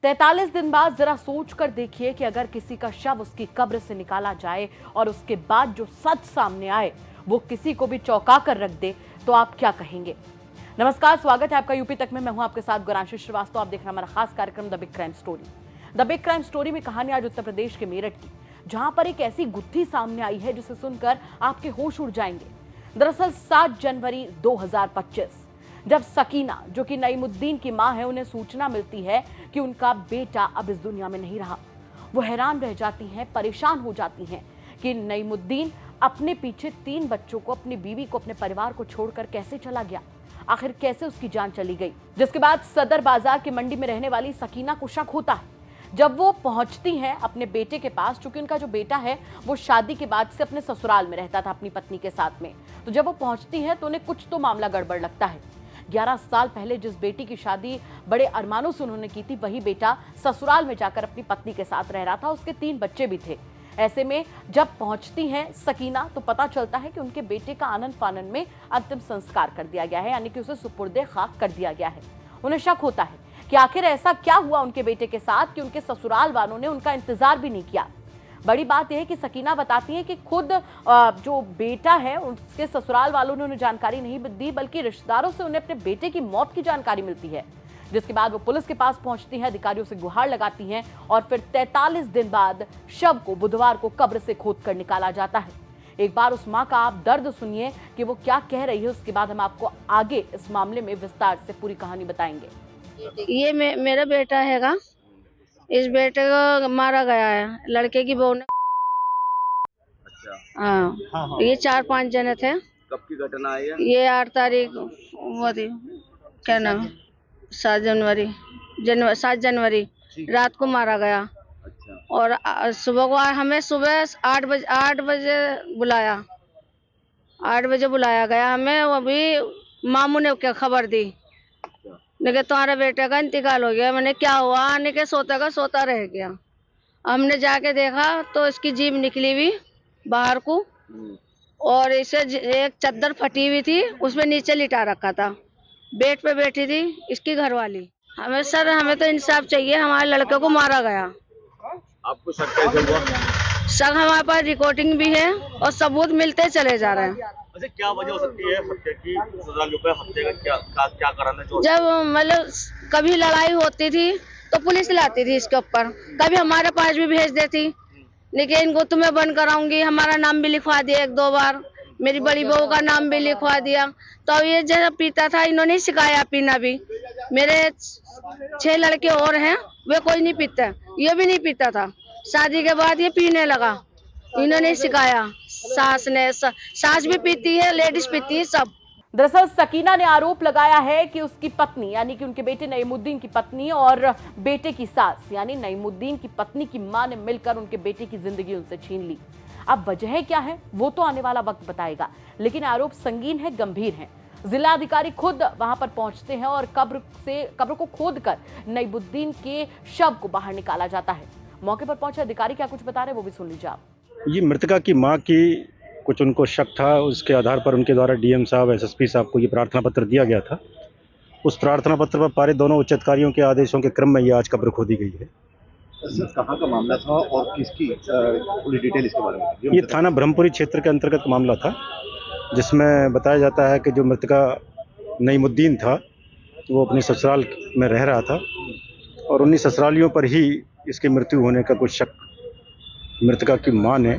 43 दिन बाद जरा सोच कर देखिए कि अगर किसी का शव उसकी कब्र से निकाला जाए और उसके बाद जो सच सामने आए वो किसी को भी चौंका कर रख दे तो आप क्या कहेंगे। नमस्कार, स्वागत है आपका यूपी तक में। मैं हूं आपके साथ गौरांशी श्रीवास्तव। आप देख रहे हैं हमारा खास कार्यक्रम the big crime story. The big crime story में कहानी आज उत्तर प्रदेश के मेरठ की, जहां पर एक ऐसी गुत्थी सामने आई है जिसे सुनकर आपके होश उड़ जाएंगे। दरअसल 7 जनवरी 2025 जब सकीना, जो कि नईमुद्दीन की मां है, उन्हें सूचना मिलती है कि उनका बेटा अब इस दुनिया में नहीं रहा, वो हैरान रह जाती हैं, परेशान हो जाती हैं कि नईमुद्दीन अपने पीछे 3 बच्चों को, अपनी बीवी को, अपने परिवार को छोड़कर कैसे चला गया, आखिर कैसे उसकी जान चली गई। जिसके बाद सदर बाजार की मंडी में रहने वाली सकीना को शक होता है। जब वो पहुंचती हैं अपने बेटे के पास, क्योंकि उनका जो बेटा है वो शादी के बाद से अपने ससुराल में रहता था अपनी पत्नी के साथ में, तो जब वो पहुंचती हैं तो उन्हें कुछ तो मामला गड़बड़ लगता है। 11 साल पहले जिस बेटी की शादी बड़े अरमानों से उन्होंने की थी, वही बेटा ससुराल में जाकर अपनी पत्नी के साथ रह रहा था। उसके 3 बच्चे भी थे। ऐसे में जब पहुंचती हैं सकीना तो पता चलता है कि उनके बेटे का आनन फानन में अंतिम संस्कार कर दिया गया है, यानी कि उसे सुपुर्दे खाक कर दिया गया है। उन्हें शक होता है कि आखिर ऐसा क्या हुआ उनके बेटे के साथ कि उनके ससुराल वालों ने उनका इंतजार भी नहीं किया। बड़ी बात यह है कि सकीना बताती है कि खुद जो बेटा है उसके ससुराल वालों ने उन्हें जानकारी नहीं दी, बल्कि रिश्तेदारों से उन्हें अपने बेटे की मौत की जानकारी मिलती है। जिसके बाद वो पुलिस के पास पहुंचती हैं, अधिकारियों से गुहार लगाती हैं और फिर 43 दिन बाद शव को बुधवार को कब्र से खोदकर निकाला जाता है। एक बार उस मां का आप दर्द सुनिए कि वो क्या कह रही है, उसके बाद हम आपको आगे इस मामले में विस्तार से पूरी कहानी बताएंगे। ये मेरा बेटा हैगा। इस बेटे को मारा गया है, लड़के की बहू ने। अच्छा। हाँ, ये 4-5 जने थे। कब की घटना है ये 8 तारीख वो थी, क्या नाम, 7 जनवरी 7 जनवरी रात को मारा गया। अच्छा। और सुबह को हमें सुबह 8 बजे बुलाया। 8 बजे बुलाया गया हमें। अभी मामू ने क्या खबर दी, लेकिन तुम्हारे बेटे का इंतकाल हो गया। मैंने क्या हुआ, ने सोता का सोता रह गया। हमने जाके देखा तो इसकी जीभ निकली हुई बाहर को, और इसे एक चद्दर फटी हुई थी, उसमें नीचे लिटा रखा था। बेड पे बैठी थी इसकी घरवाली। हमें तो इंसाफ चाहिए, हमारे लड़के को मारा गया। आपको शक कैसे हुआ? शक हमारे पास रिकॉर्डिंग भी है और सबूत मिलते चले जा रहे हैं। अच्छा, क्या वजह हो सकती है हत्या की? हत्या का क्या कारण है? जब मतलब कभी लड़ाई होती थी तो पुलिस लाती थी इसके ऊपर, कभी हमारे पास भी भेज देती, लेकिन इनको तुम्हें बंद कराऊंगी, हमारा नाम भी लिखवा दिया 1-2 बार, मेरी बड़ी बहू का नाम भी लिखवा दिया। तो ये जब पीता था, इन्होंने सिखाया पीना भी। मेरे 6 लड़के और हैं, वे कोई नहीं पीता, ये भी नहीं पीता था। शादी के बाद ये पीने लगा, इन्होंने सिखाया। सास भी पीती है, लेडीज पीती है, सब। दरअसल सकीना ने आरोप लगाया है कि उसकी पत्नी, यानी कि उनके बेटे नईमुद्दीन की पत्नी और बेटे की सास, यानी नईमुद्दीन की पत्नी की मां ने मिलकर उनके बेटे की जिंदगी उनसे छीन ली। अब वजह क्या है वो तो आने वाला वक्त बताएगा, लेकिन आरोप संगीन है, गंभीर है। जिला अधिकारी खुद वहां पर पहुंचते हैं और कब्र को खोदकर नईमुद्दीन के शव को बाहर निकाला जाता है। मौके पर पहुंचे अधिकारी क्या कुछ बता रहे हैं वो भी सुन लीजिए आप। ये मृतका की मां की कुछ उनको शक था, उसके आधार पर उनके द्वारा डीएम साहब, एसएसपी साहब को ये प्रार्थना पत्र दिया गया था। उस प्रार्थना पत्र पर पारित दोनों उच्च अधिकारियों के आदेशों के क्रम में ये आज कब्र खोदी गई है। सर, कहाँ का मामला था और किसकी पूरी डिटेल इसके बारे में? ये थाना ब्रह्मपुरी क्षेत्र के अंतर्गत मामला था, जिसमें बताया जाता है कि जो मृतका नईमुद्दीन था वो अपने ससुराल में रह रहा था और उन्हीं ससुरालियों पर ही इसकी मृत्यु होने का कुछ शक मृतका की मां ने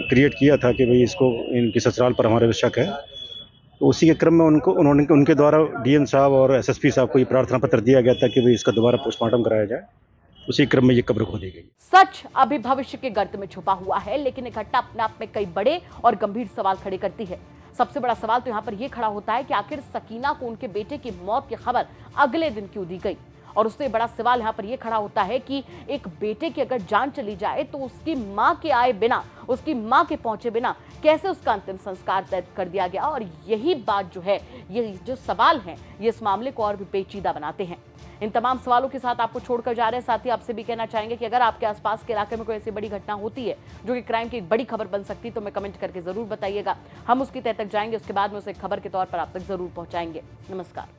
क्रिएट किया था कि भाई इसको, इनके ससुराल पर हमारे शक है। तो उसी के क्रम में उनके द्वारा डीएम साहब और एसएसपी साहब को ये प्रार्थना पत्र दिया गया था कि भाई इसका दोबारा पोस्टमार्टम कराया जाए। उसी क्रम में ये कब्र खोदी गई। सच अभी भविष्य के गर्त में छुपा हुआ है, लेकिन एक घटना अपने आप में कई बड़े और गंभीर सवाल खड़े करती है। सबसे बड़ा सवाल तो यहाँ पर यह खड़ा होता है कि आखिर सकीना को उनके बेटे की मौत की खबर अगले दिन क्यों दी गई, और उससे बड़ा सवाल यहाँ पर यह खड़ा होता है कि एक बेटे की अगर जान चली जाए तो उसकी मां के आए बिना, उसकी मां के पहुंचे बिना कैसे उसका अंतिम संस्कार तय कर दिया गया। और यही बात जो है, ये जो सवाल हैं, ये इस मामले को और भी पेचीदा बनाते हैं। इन तमाम सवालों के साथ आपको छोड़कर जा रहे हैं। साथ ही आपसे भी कहना चाहेंगे कि अगर आपके आसपास के इलाके में कोई ऐसी बड़ी घटना होती है जो कि क्राइम की एक बड़ी खबर बन सकती है, तो हमें कमेंट करके जरूर बताइएगा। हम उसकी तह तक जाएंगे, उसके बाद में उसे खबर के तौर पर आप तक जरूर पहुंचाएंगे। नमस्कार।